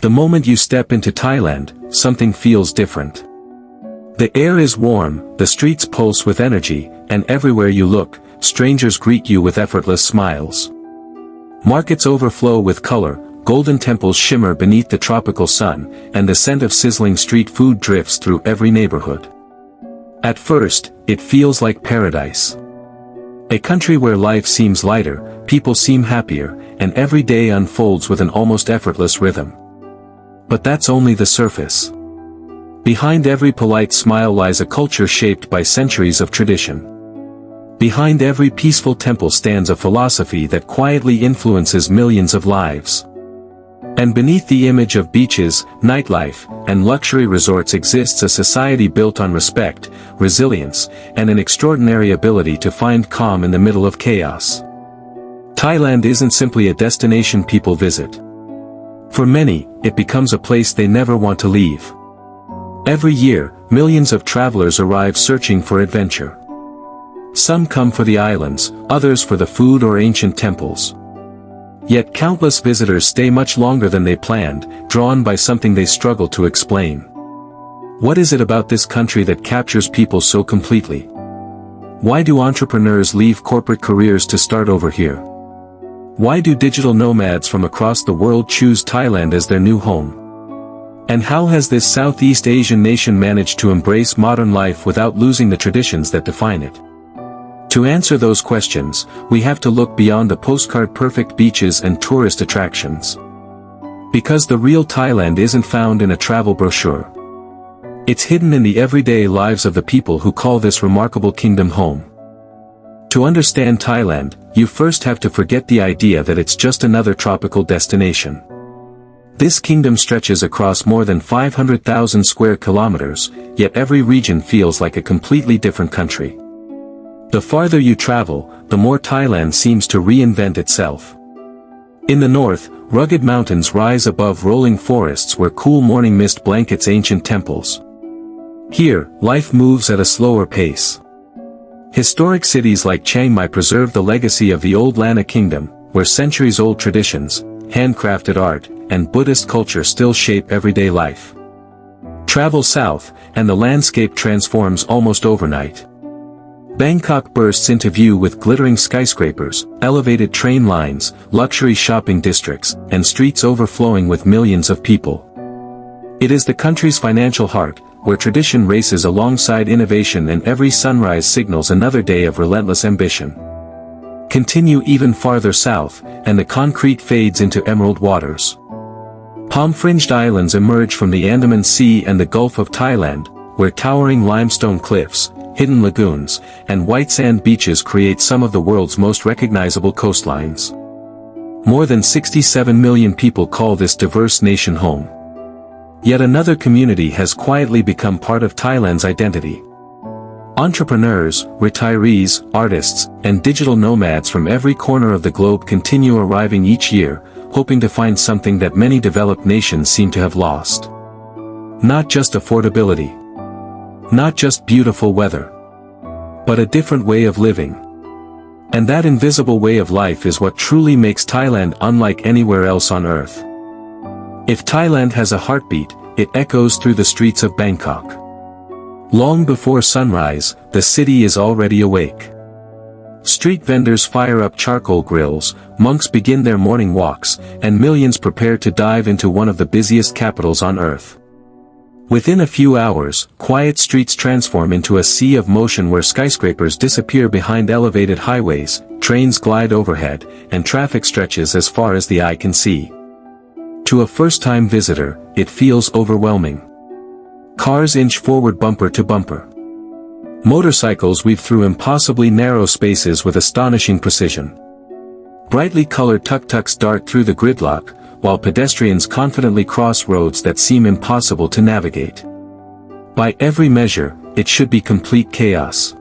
The moment you step into Thailand, something feels different. The air is warm, the streets pulse with energy, and everywhere you look, strangers greet you with effortless smiles. Markets overflow with color, golden temples shimmer beneath the tropical sun, and the scent of sizzling street food drifts through every neighborhood. At first, it feels like paradise. A country where life seems lighter, people seem happier, and every day unfolds with an almost effortless rhythm. But that's only the surface. Behind every polite smile lies a culture shaped by centuries of tradition. Behind every peaceful temple stands a philosophy that quietly influences millions of lives. And beneath the image of beaches, nightlife, and luxury resorts exists a society built on respect, resilience, and an extraordinary ability to find calm in the middle of chaos. Thailand isn't simply a destination people visit. For many, it becomes a place they never want to leave. Every year, millions of travelers arrive searching for adventure. Some come for the islands, others for the food or ancient temples. Yet countless visitors stay much longer than they planned, drawn by something they struggle to explain. What is it about this country that captures people so completely? Why do entrepreneurs leave corporate careers to start over here? Why do digital nomads from across the world choose Thailand as their new home? And how has this Southeast Asian nation managed to embrace modern life without losing the traditions that define it? To answer those questions, we have to look beyond the postcard-perfect beaches and tourist attractions. Because the real Thailand isn't found in a travel brochure. It's hidden in the everyday lives of the people who call this remarkable kingdom home. To understand Thailand, you first have to forget the idea that it's just another tropical destination. This kingdom stretches across more than 500,000 square kilometers, yet every region feels like a completely different country. The farther you travel, the more Thailand seems to reinvent itself. In the north, rugged mountains rise above rolling forests where cool morning mist blankets ancient temples. Here, life moves at a slower pace. Historic cities like Chiang Mai preserve the legacy of the old Lana kingdom, where centuries-old traditions, handcrafted art, and Buddhist culture still shape everyday life. Travel south, and the landscape transforms almost overnight. Bangkok bursts into view with glittering skyscrapers, elevated train lines, luxury shopping districts, and streets overflowing with millions of people. It is the country's financial heart, where tradition races alongside innovation and every sunrise signals another day of relentless ambition. Continue even farther south, and the concrete fades into emerald waters. Palm-fringed islands emerge from the Andaman Sea and the Gulf of Thailand, where towering limestone cliffs, hidden lagoons, and white sand beaches create some of the world's most recognizable coastlines. More than 67 million people call this diverse nation home. Yet another community has quietly become part of Thailand's identity. Entrepreneurs, retirees, artists, and digital nomads from every corner of the globe continue arriving each year, hoping to find something that many developed nations seem to have lost. Not just affordability. Not just beautiful weather. But a different way of living. And that invisible way of life is what truly makes Thailand unlike anywhere else on earth. If Thailand has a heartbeat, it echoes through the streets of Bangkok. Long before sunrise, the city is already awake. Street vendors fire up charcoal grills, monks begin their morning walks, and millions prepare to dive into one of the busiest capitals on earth. Within a few hours, quiet streets transform into a sea of motion where skyscrapers disappear behind elevated highways, trains glide overhead, and traffic stretches as far as the eye can see. To a first-time visitor, it feels overwhelming. Cars inch forward bumper to bumper. Motorcycles weave through impossibly narrow spaces with astonishing precision. Brightly colored tuk-tuks dart through the gridlock, while pedestrians confidently cross roads that seem impossible to navigate. By every measure, it should be complete chaos.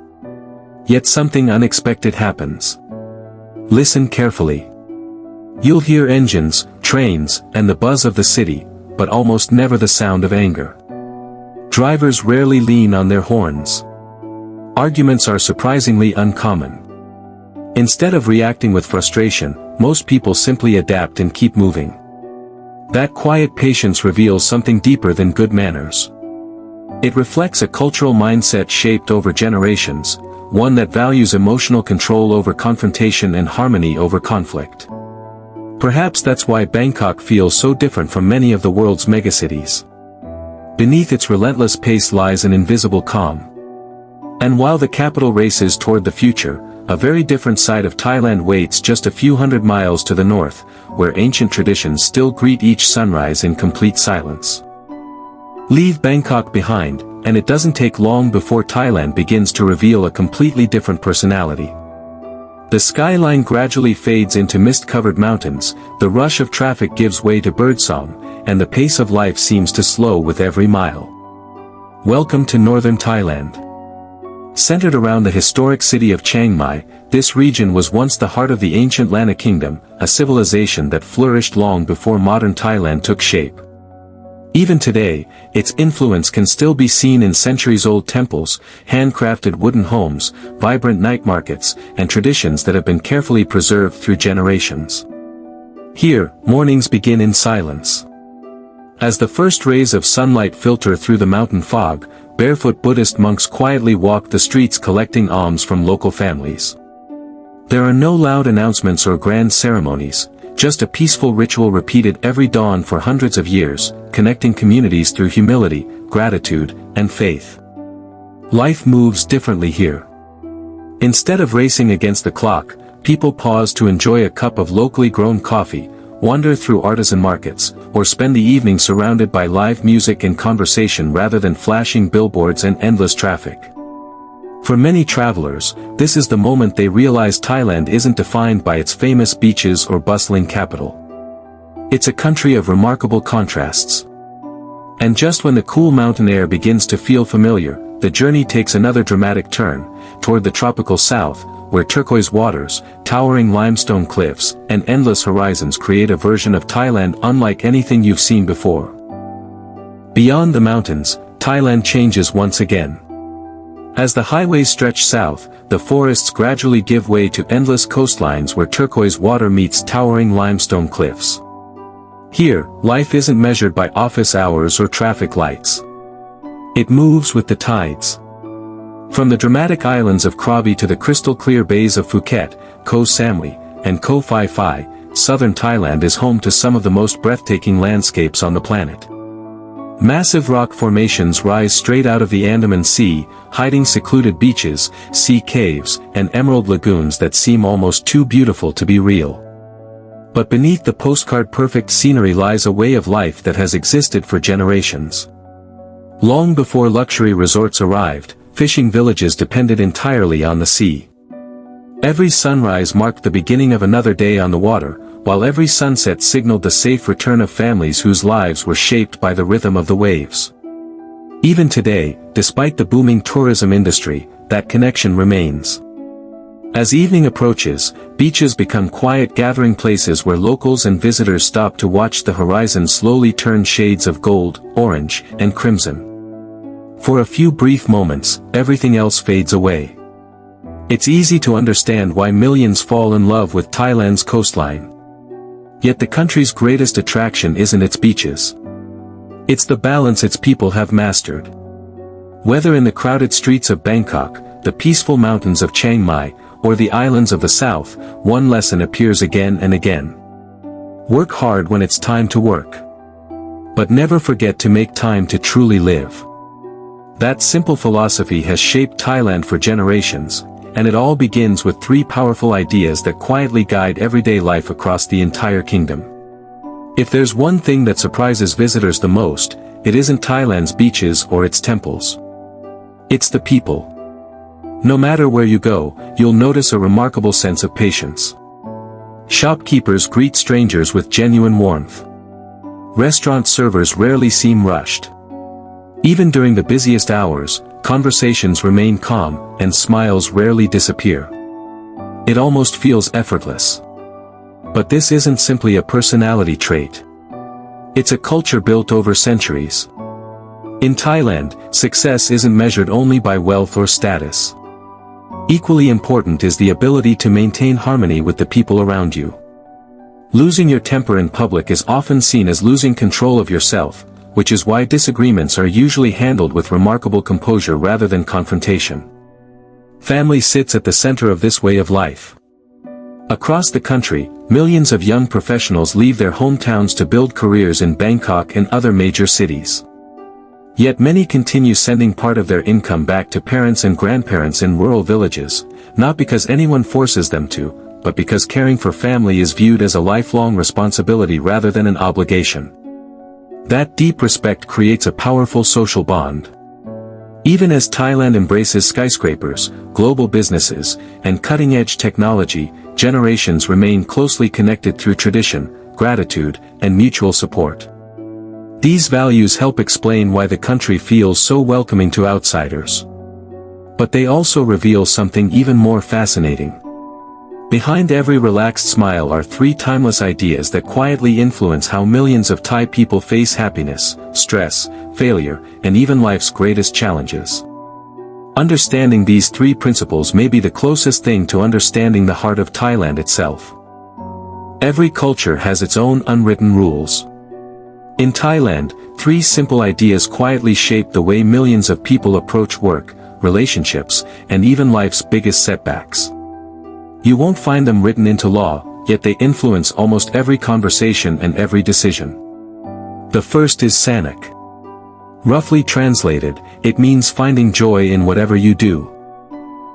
Yet something unexpected happens. Listen carefully. You'll hear engines, trains, and the buzz of the city, but almost never the sound of anger. Drivers rarely lean on their horns. Arguments are surprisingly uncommon. Instead of reacting with frustration, most people simply adapt and keep moving. That quiet patience reveals something deeper than good manners. It reflects a cultural mindset shaped over generations, one that values emotional control over confrontation and harmony over conflict. Perhaps that's why Bangkok feels so different from many of the world's megacities. Beneath its relentless pace lies an invisible calm. And while the capital races toward the future, a very different side of Thailand waits just a few hundred miles to the north, where ancient traditions still greet each sunrise in complete silence. Leave Bangkok behind, and it doesn't take long before Thailand begins to reveal a completely different personality. The skyline gradually fades into mist-covered mountains, the rush of traffic gives way to birdsong, and the pace of life seems to slow with every mile. Welcome to northern Thailand. Centered around the historic city of Chiang Mai, this region was once the heart of the ancient Lanna Kingdom, a civilization that flourished long before modern Thailand took shape. Even today, its influence can still be seen in centuries-old temples, handcrafted wooden homes, vibrant night markets, and traditions that have been carefully preserved through generations. Here, mornings begin in silence. As the first rays of sunlight filter through the mountain fog, barefoot Buddhist monks quietly walk the streets collecting alms from local families. There are no loud announcements or grand ceremonies, just a peaceful ritual repeated every dawn for hundreds of years, connecting communities through humility, gratitude, and faith. Life moves differently here. Instead of racing against the clock, people pause to enjoy a cup of locally grown coffee, wander through artisan markets, or spend the evening surrounded by live music and conversation rather than flashing billboards and endless traffic. For many travelers, this is the moment they realize Thailand isn't defined by its famous beaches or bustling capital. It's a country of remarkable contrasts. And just when the cool mountain air begins to feel familiar, the journey takes another dramatic turn, toward the tropical south, where turquoise waters, towering limestone cliffs, and endless horizons create a version of Thailand unlike anything you've seen before. Beyond the mountains, Thailand changes once again. As the highways stretch south, the forests gradually give way to endless coastlines where turquoise water meets towering limestone cliffs. Here, life isn't measured by office hours or traffic lights. It moves with the tides. From the dramatic islands of Krabi to the crystal-clear bays of Phuket, Koh Samui, and Koh Phi Phi, southern Thailand is home to some of the most breathtaking landscapes on the planet. Massive rock formations rise straight out of the Andaman Sea, hiding secluded beaches, sea caves, and emerald lagoons that seem almost too beautiful to be real. But beneath the postcard-perfect scenery lies a way of life that has existed for generations. Long before luxury resorts arrived, fishing villages depended entirely on the sea. Every sunrise marked the beginning of another day on the water, while every sunset signaled the safe return of families whose lives were shaped by the rhythm of the waves. Even today, despite the booming tourism industry, that connection remains. As evening approaches, beaches become quiet gathering places where locals and visitors stop to watch the horizon slowly turn shades of gold, orange, and crimson. For a few brief moments, everything else fades away. It's easy to understand why millions fall in love with Thailand's coastline. Yet the country's greatest attraction isn't its beaches. It's the balance its people have mastered. Whether in the crowded streets of Bangkok, the peaceful mountains of Chiang Mai, or the islands of the south, one lesson appears again and again. Work hard when it's time to work. But never forget to make time to truly live. That simple philosophy has shaped Thailand for generations, and it all begins with three powerful ideas that quietly guide everyday life across the entire kingdom. If there's one thing that surprises visitors the most, it isn't Thailand's beaches or its temples. It's the people. No matter where you go, you'll notice a remarkable sense of patience. Shopkeepers greet strangers with genuine warmth. Restaurant servers rarely seem rushed. Even during the busiest hours, conversations remain calm, and smiles rarely disappear. It almost feels effortless. But this isn't simply a personality trait. It's a culture built over centuries. In Thailand, success isn't measured only by wealth or status. Equally important is the ability to maintain harmony with the people around you. Losing your temper in public is often seen as losing control of yourself, which is why disagreements are usually handled with remarkable composure rather than confrontation. Family sits at the center of this way of life. Across the country, millions of young professionals leave their hometowns to build careers in Bangkok and other major cities. Yet many continue sending part of their income back to parents and grandparents in rural villages, not because anyone forces them to, but because caring for family is viewed as a lifelong responsibility rather than an obligation. That deep respect creates a powerful social bond. Even as Thailand embraces skyscrapers, global businesses, and cutting-edge technology, generations remain closely connected through tradition, gratitude, and mutual support. These values help explain why the country feels so welcoming to outsiders. But they also reveal something even more fascinating. Behind every relaxed smile are three timeless ideas that quietly influence how millions of Thai people face happiness, stress, failure, and even life's greatest challenges. Understanding these three principles may be the closest thing to understanding the heart of Thailand itself. Every culture has its own unwritten rules. In Thailand, three simple ideas quietly shape the way millions of people approach work, relationships, and even life's biggest setbacks. You won't find them written into law, yet they influence almost every conversation and every decision. The first is Sanak. Roughly translated, it means finding joy in whatever you do.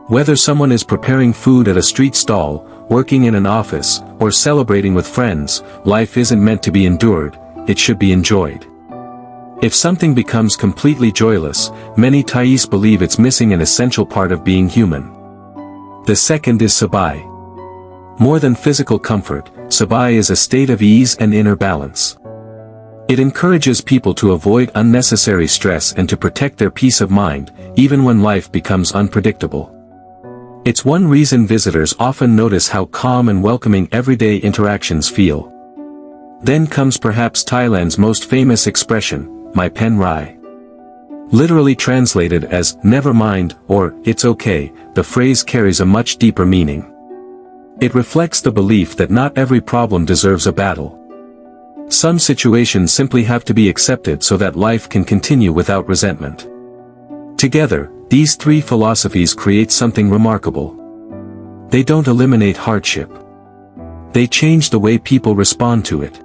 Whether someone is preparing food at a street stall, working in an office, or celebrating with friends, life isn't meant to be endured, it should be enjoyed. If something becomes completely joyless, many Thais believe it's missing an essential part of being human. The second is Sabai. More than physical comfort, Sabai is a state of ease and inner balance. It encourages people to avoid unnecessary stress and to protect their peace of mind, even when life becomes unpredictable. It's one reason visitors often notice how calm and welcoming everyday interactions feel. Then comes perhaps Thailand's most famous expression, Mai Pen Rai. Literally translated as, never mind, or, it's okay, the phrase carries a much deeper meaning. It reflects the belief that not every problem deserves a battle. Some situations simply have to be accepted so that life can continue without resentment. Together, these three philosophies create something remarkable. They don't eliminate hardship. They change the way people respond to it.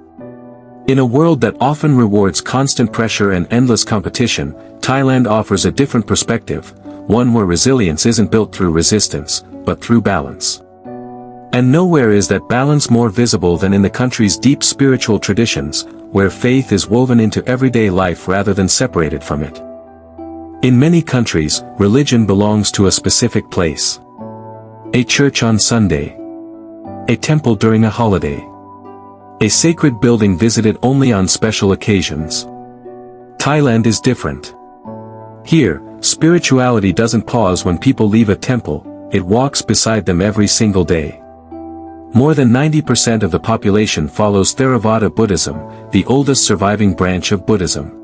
In a world that often rewards constant pressure and endless competition, Thailand offers a different perspective, one where resilience isn't built through resistance, but through balance. And nowhere is that balance more visible than in the country's deep spiritual traditions, where faith is woven into everyday life rather than separated from it. In many countries, religion belongs to a specific place. A church on Sunday. A temple during a holiday. A sacred building visited only on special occasions. Thailand is different. Here, spirituality doesn't pause when people leave a temple, it walks beside them every single day. More than 90% of the population follows Theravada Buddhism, the oldest surviving branch of Buddhism.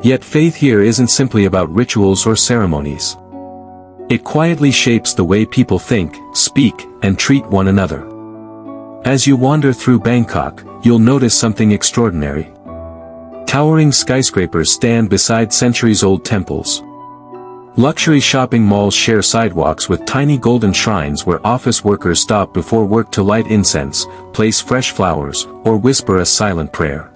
Yet faith here isn't simply about rituals or ceremonies. It quietly shapes the way people think, speak, and treat one another. As you wander through Bangkok, you'll notice something extraordinary. Towering skyscrapers stand beside centuries-old temples. Luxury shopping malls share sidewalks with tiny golden shrines where office workers stop before work to light incense, place fresh flowers, or whisper a silent prayer.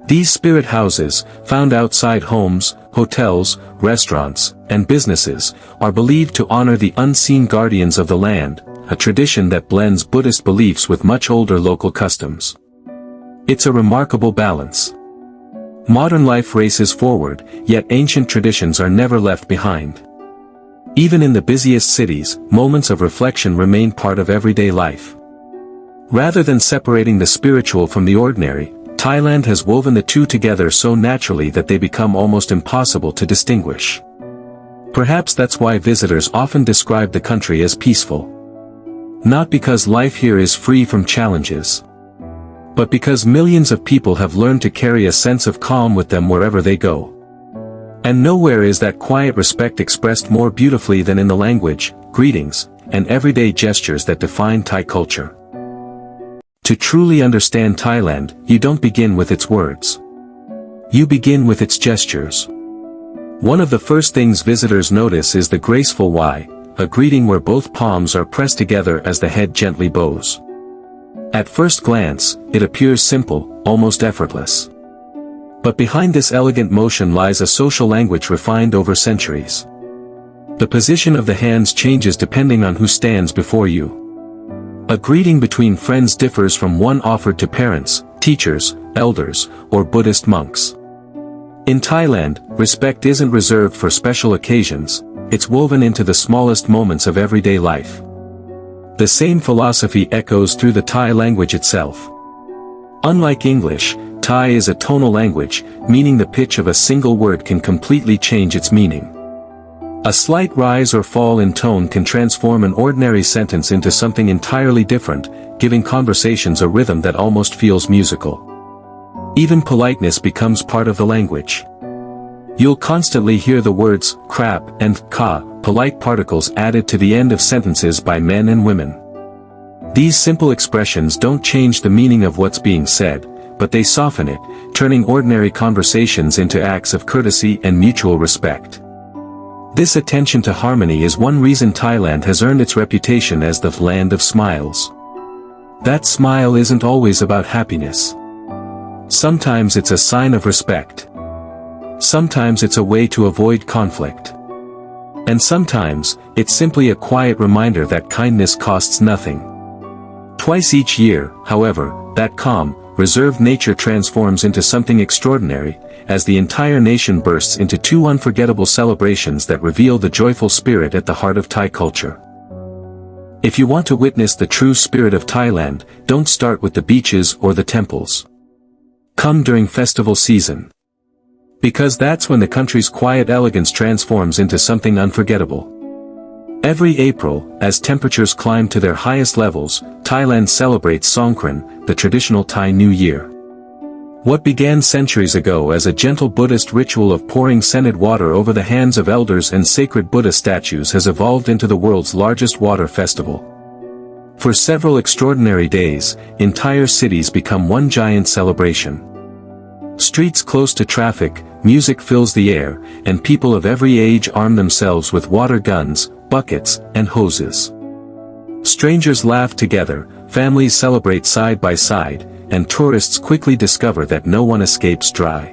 These spirit houses, found outside homes, hotels, restaurants, and businesses, are believed to honor the unseen guardians of the land, a tradition that blends Buddhist beliefs with much older local customs. It's a remarkable balance. Modern life races forward, yet ancient traditions are never left behind. Even in the busiest cities, moments of reflection remain part of everyday life. Rather than separating the spiritual from the ordinary, Thailand has woven the two together so naturally that they become almost impossible to distinguish. Perhaps that's why visitors often describe the country as peaceful. Not because life here is free from challenges, but because millions of people have learned to carry a sense of calm with them wherever they go. And nowhere is that quiet respect expressed more beautifully than in the language, greetings, and everyday gestures that define Thai culture. To truly understand Thailand, you don't begin with its words. You begin with its gestures. One of the first things visitors notice is the graceful Y, a greeting where both palms are pressed together as the head gently bows. At first glance, it appears simple, almost effortless. But behind this elegant motion lies a social language refined over centuries. The position of the hands changes depending on who stands before you. A greeting between friends differs from one offered to parents, teachers, elders, or Buddhist monks. In Thailand, respect isn't reserved for special occasions, it's woven into the smallest moments of everyday life. The same philosophy echoes through the Thai language itself. Unlike English, Thai is a tonal language, meaning the pitch of a single word can completely change its meaning. A slight rise or fall in tone can transform an ordinary sentence into something entirely different, giving conversations a rhythm that almost feels musical. Even politeness becomes part of the language. You'll constantly hear the words crap and ka, polite particles added to the end of sentences by men and women. These simple expressions don't change the meaning of what's being said, but they soften it, turning ordinary conversations into acts of courtesy and mutual respect. This attention to harmony is one reason Thailand has earned its reputation as the land of smiles. That smile isn't always about happiness. Sometimes it's a sign of respect. Sometimes it's a way to avoid conflict. And sometimes, it's simply a quiet reminder that kindness costs nothing. Twice each year, however, that calm, reserved nature transforms into something extraordinary, as the entire nation bursts into two unforgettable celebrations that reveal the joyful spirit at the heart of Thai culture. If you want to witness the true spirit of Thailand, don't start with the beaches or the temples. Come during festival season. Because that's when the country's quiet elegance transforms into something unforgettable. Every April, as temperatures climb to their highest levels, Thailand celebrates Songkran, the traditional Thai New Year. What began centuries ago as a gentle Buddhist ritual of pouring scented water over the hands of elders and sacred Buddha statues has evolved into the world's largest water festival. For several extraordinary days, entire cities become one giant celebration. Streets close to traffic, music fills the air, and people of every age arm themselves with water guns, buckets, and hoses. Strangers laugh together, families celebrate side by side, and tourists quickly discover that no one escapes dry.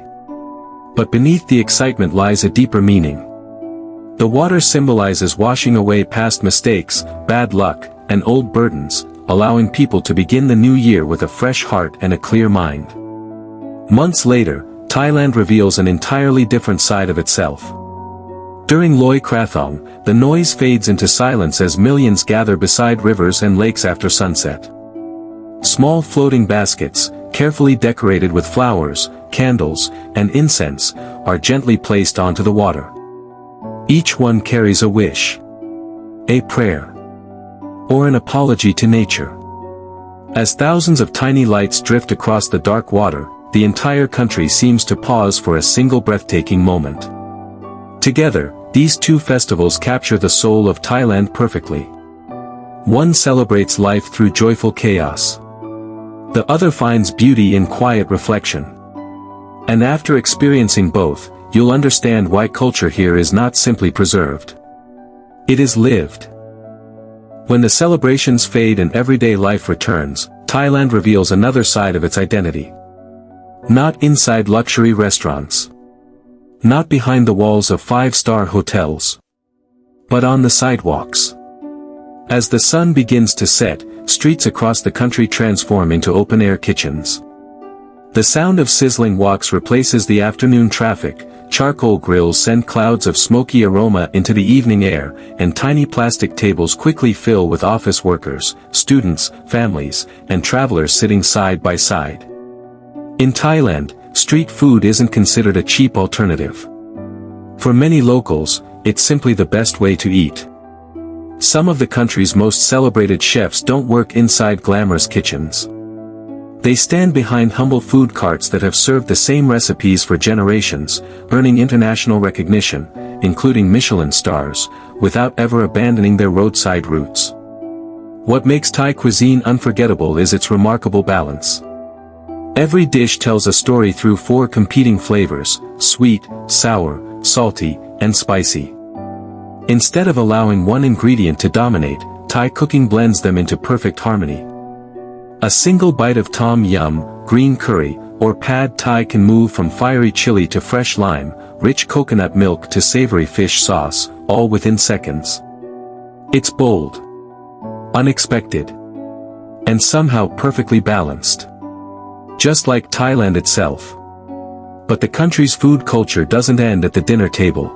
But beneath the excitement lies a deeper meaning. The water symbolizes washing away past mistakes, bad luck, and old burdens, allowing people to begin the new year with a fresh heart and a clear mind. Months later, Thailand reveals an entirely different side of itself. During Loi Krathong, the noise fades into silence as millions gather beside rivers and lakes after sunset. Small floating baskets, carefully decorated with flowers, candles, and incense, are gently placed onto the water. Each one carries a wish, a prayer, or an apology to nature. As thousands of tiny lights drift across the dark water, the entire country seems to pause for a single breathtaking moment. Together, these two festivals capture the soul of Thailand perfectly. One celebrates life through joyful chaos. The other finds beauty in quiet reflection. And after experiencing both, you'll understand why culture here is not simply preserved. It is lived. When the celebrations fade and everyday life returns, Thailand reveals another side of its identity. Not inside luxury restaurants. Not behind the walls of five-star hotels. But on the sidewalks. As the sun begins to set, streets across the country transform into open-air kitchens. The sound of sizzling woks replaces the afternoon traffic, charcoal grills send clouds of smoky aroma into the evening air, and tiny plastic tables quickly fill with office workers, students, families, and travelers sitting side by side. In Thailand, street food isn't considered a cheap alternative. For many locals, it's simply the best way to eat. Some of the country's most celebrated chefs don't work inside glamorous kitchens. They stand behind humble food carts that have served the same recipes for generations, earning international recognition, including Michelin stars, without ever abandoning their roadside roots. What makes Thai cuisine unforgettable is its remarkable balance. Every dish tells a story through 4 competing flavors: sweet, sour, salty, and spicy. Instead of allowing one ingredient to dominate, Thai cooking blends them into perfect harmony. A single bite of tom yum, green curry, or pad Thai can move from fiery chili to fresh lime, rich coconut milk to savory fish sauce, all within seconds. It's bold, unexpected, and somehow perfectly balanced. Just like Thailand itself. But the country's food culture doesn't end at the dinner table.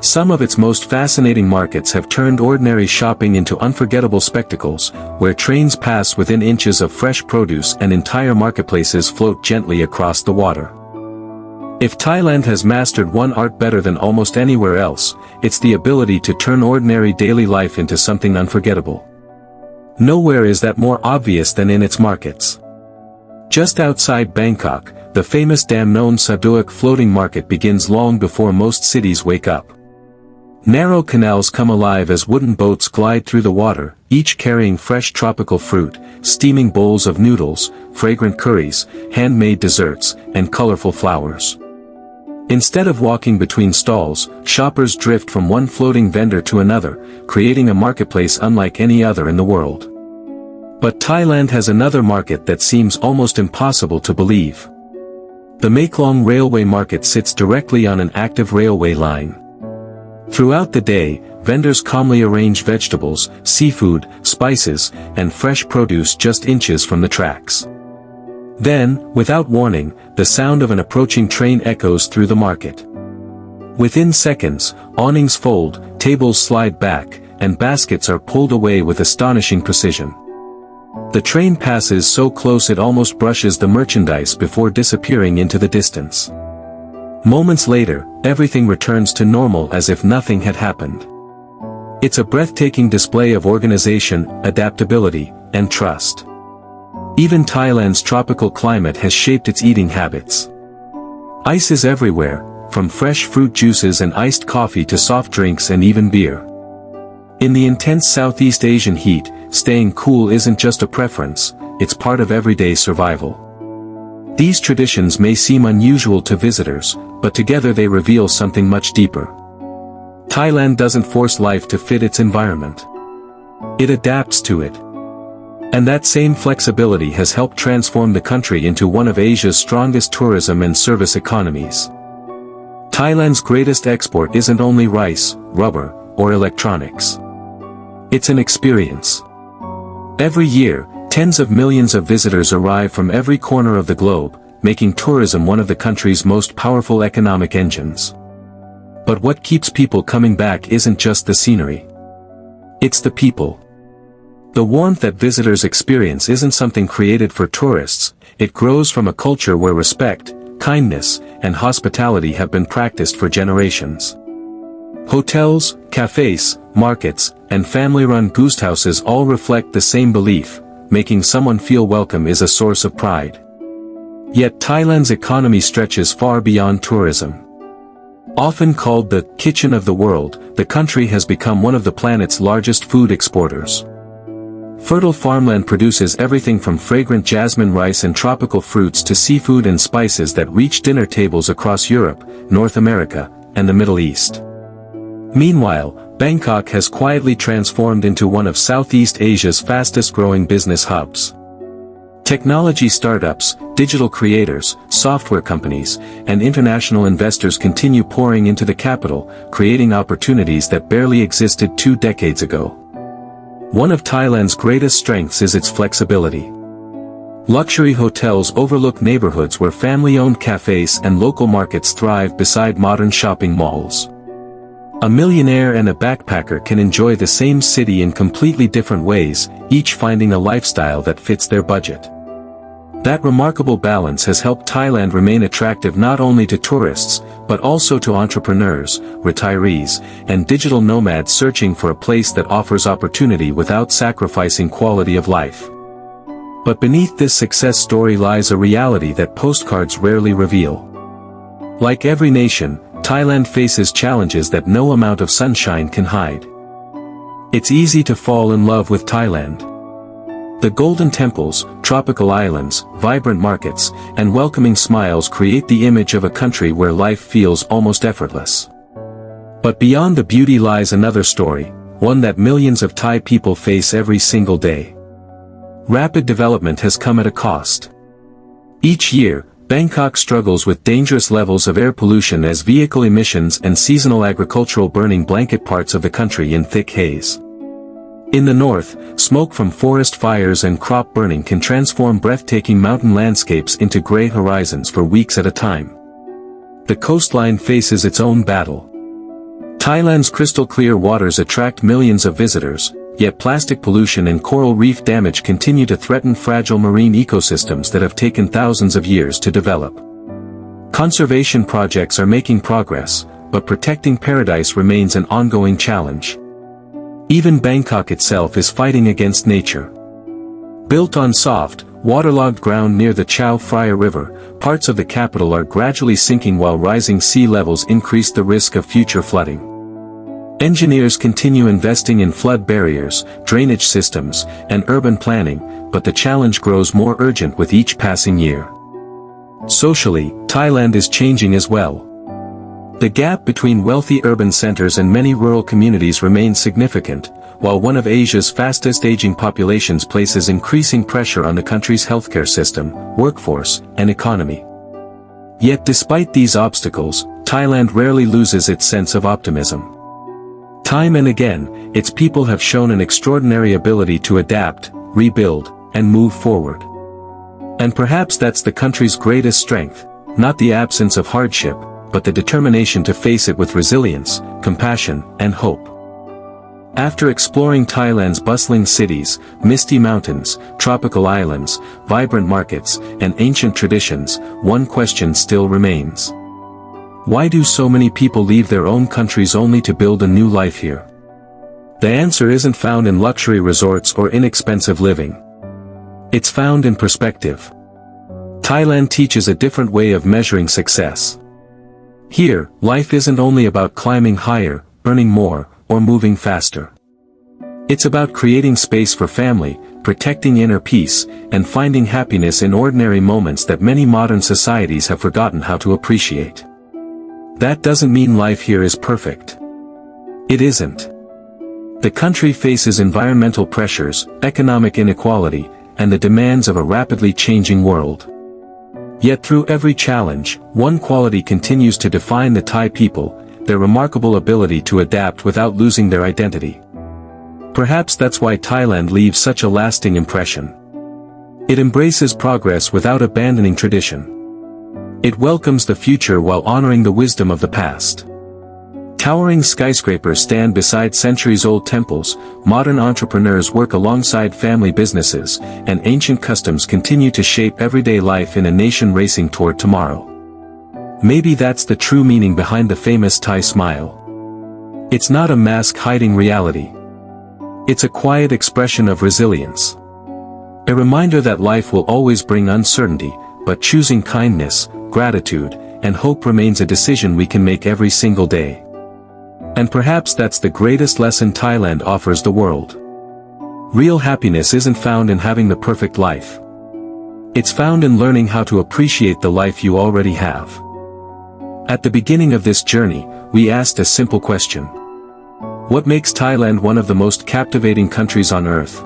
Some of its most fascinating markets have turned ordinary shopping into unforgettable spectacles, where trains pass within inches of fresh produce and entire marketplaces float gently across the water. If Thailand has mastered one art better than almost anywhere else, it's the ability to turn ordinary daily life into something unforgettable. Nowhere is that more obvious than in its markets. Just outside Bangkok, the famous Dam Non Saduak floating market begins long before most cities wake up. Narrow canals come alive as wooden boats glide through the water, each carrying fresh tropical fruit, steaming bowls of noodles, fragrant curries, handmade desserts, and colorful flowers. Instead of walking between stalls, shoppers drift from one floating vendor to another, creating a marketplace unlike any other in the world. But Thailand has another market that seems almost impossible to believe. The Maeklong Railway Market sits directly on an active railway line. Throughout the day, vendors calmly arrange vegetables, seafood, spices, and fresh produce just inches from the tracks. Then, without warning, the sound of an approaching train echoes through the market. Within seconds, awnings fold, tables slide back, and baskets are pulled away with astonishing precision. The train passes so close it almost brushes the merchandise before disappearing into the distance. Moments later, everything returns to normal as if nothing had happened. It's a breathtaking display of organization, adaptability, and trust. Even Thailand's tropical climate has shaped its eating habits. Ice is everywhere, from fresh fruit juices and iced coffee to soft drinks and even beer. In the intense Southeast Asian heat, staying cool isn't just a preference, it's part of everyday survival. These traditions may seem unusual to visitors, but together they reveal something much deeper. Thailand doesn't force life to fit its environment. It adapts to it. And that same flexibility has helped transform the country into one of Asia's strongest tourism and service economies. Thailand's greatest export isn't only rice, rubber, or electronics. It's an experience. Every year, tens of millions of visitors arrive from every corner of the globe, making tourism one of the country's most powerful economic engines. But what keeps people coming back isn't just the scenery. It's the people. The warmth that visitors experience isn't something created for tourists, it grows from a culture where respect, kindness, and hospitality have been practiced for generations. Hotels, cafes, markets, and family-run guesthouses all reflect the same belief: making someone feel welcome is a source of pride. Yet Thailand's economy stretches far beyond tourism. Often called the kitchen of the world, the country has become one of the planet's largest food exporters. Fertile farmland produces everything from fragrant jasmine rice and tropical fruits to seafood and spices that reach dinner tables across Europe, North America, and the Middle East. Meanwhile, Bangkok has quietly transformed into one of Southeast Asia's fastest-growing business hubs. Technology startups, digital creators, software companies, and international investors continue pouring into the capital, creating opportunities that barely existed 2 decades ago. One of Thailand's greatest strengths is its flexibility. Luxury hotels overlook neighborhoods where family-owned cafes and local markets thrive beside modern shopping malls. A millionaire and a backpacker can enjoy the same city in completely different ways, each finding a lifestyle that fits their budget. That remarkable balance has helped Thailand remain attractive not only to tourists, but also to entrepreneurs, retirees, and digital nomads searching for a place that offers opportunity without sacrificing quality of life. But beneath this success story lies a reality that postcards rarely reveal. Like every nation, Thailand faces challenges that no amount of sunshine can hide. It's easy to fall in love with Thailand. The golden temples, tropical islands, vibrant markets, and welcoming smiles create the image of a country where life feels almost effortless. But beyond the beauty lies another story, one that millions of Thai people face every single day. Rapid development has come at a cost. Each year, Bangkok struggles with dangerous levels of air pollution as vehicle emissions and seasonal agricultural burning blanket parts of the country in thick haze. In the north, smoke from forest fires and crop burning can transform breathtaking mountain landscapes into gray horizons for weeks at a time. The coastline faces its own battle. Thailand's crystal-clear waters attract millions of visitors, yet plastic pollution and coral reef damage continue to threaten fragile marine ecosystems that have taken thousands of years to develop. Conservation projects are making progress, but protecting paradise remains an ongoing challenge. Even Bangkok itself is fighting against nature. Built on soft, waterlogged ground near the Chao Phraya River, parts of the capital are gradually sinking while rising sea levels increase the risk of future flooding. Engineers continue investing in flood barriers, drainage systems, and urban planning, but the challenge grows more urgent with each passing year. Socially, Thailand is changing as well. The gap between wealthy urban centers and many rural communities remains significant, while one of Asia's fastest aging populations places increasing pressure on the country's healthcare system, workforce, and economy. Yet despite these obstacles, Thailand rarely loses its sense of optimism. Time and again, its people have shown an extraordinary ability to adapt, rebuild, and move forward. And perhaps that's the country's greatest strength, not the absence of hardship, but the determination to face it with resilience, compassion, and hope. After exploring Thailand's bustling cities, misty mountains, tropical islands, vibrant markets, and ancient traditions, one question still remains. Why do so many people leave their own countries only to build a new life here? The answer isn't found in luxury resorts or inexpensive living. It's found in perspective. Thailand teaches a different way of measuring success. Here, life isn't only about climbing higher, earning more, or moving faster. It's about creating space for family, protecting inner peace, and finding happiness in ordinary moments that many modern societies have forgotten how to appreciate. That doesn't mean life here is perfect. It isn't. The country faces environmental pressures, economic inequality, and the demands of a rapidly changing world. Yet through every challenge, one quality continues to define the Thai people, their remarkable ability to adapt without losing their identity. Perhaps that's why Thailand leaves such a lasting impression. It embraces progress without abandoning tradition. It welcomes the future while honoring the wisdom of the past. Towering skyscrapers stand beside centuries-old temples, modern entrepreneurs work alongside family businesses, and ancient customs continue to shape everyday life in a nation racing toward tomorrow. Maybe that's the true meaning behind the famous Thai smile. It's not a mask hiding reality. It's a quiet expression of resilience. A reminder that life will always bring uncertainty, but choosing kindness, gratitude, and hope remains a decision we can make every single day. And perhaps that's the greatest lesson Thailand offers the world. Real happiness isn't found in having the perfect life. It's found in learning how to appreciate the life you already have. At the beginning of this journey, we asked a simple question. What makes Thailand one of the most captivating countries on earth?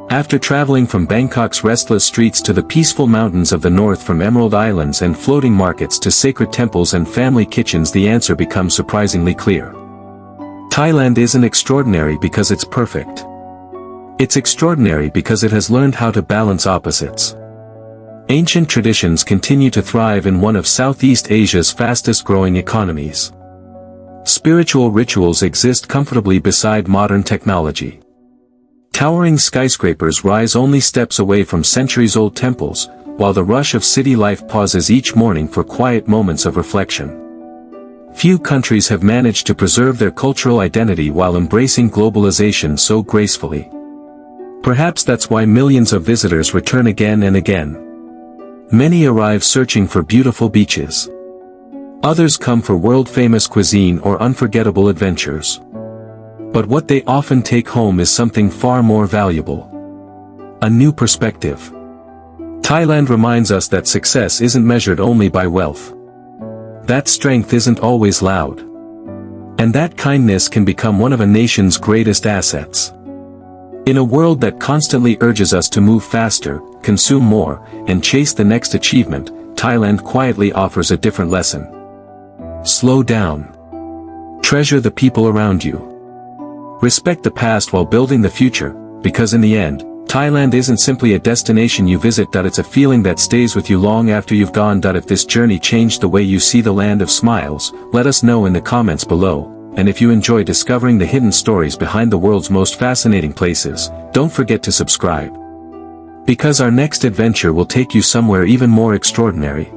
After traveling from Bangkok's restless streets to the peaceful mountains of the north, from emerald islands and floating markets to sacred temples and family kitchens, the answer becomes surprisingly clear. Thailand isn't extraordinary because it's perfect. It's extraordinary because it has learned how to balance opposites. Ancient traditions continue to thrive in one of Southeast Asia's fastest-growing economies. Spiritual rituals exist comfortably beside modern technology. Towering skyscrapers rise only steps away from centuries-old temples, while the rush of city life pauses each morning for quiet moments of reflection. Few countries have managed to preserve their cultural identity while embracing globalization so gracefully. Perhaps that's why millions of visitors return again and again. Many arrive searching for beautiful beaches. Others come for world-famous cuisine or unforgettable adventures. But what they often take home is something far more valuable. A new perspective. Thailand reminds us that success isn't measured only by wealth. That strength isn't always loud. And that kindness can become one of a nation's greatest assets. In a world that constantly urges us to move faster, consume more, and chase the next achievement, Thailand quietly offers a different lesson. Slow down. Treasure the people around you. Respect the past while building the future, because in the end, Thailand isn't simply a destination you visit. It's a feeling that stays with you long after you've gone. If this journey changed the way you see the land of smiles, let us know in the comments below. And if you enjoy discovering the hidden stories behind the world's most fascinating places, don't forget to subscribe. Because our next adventure will take you somewhere even more extraordinary.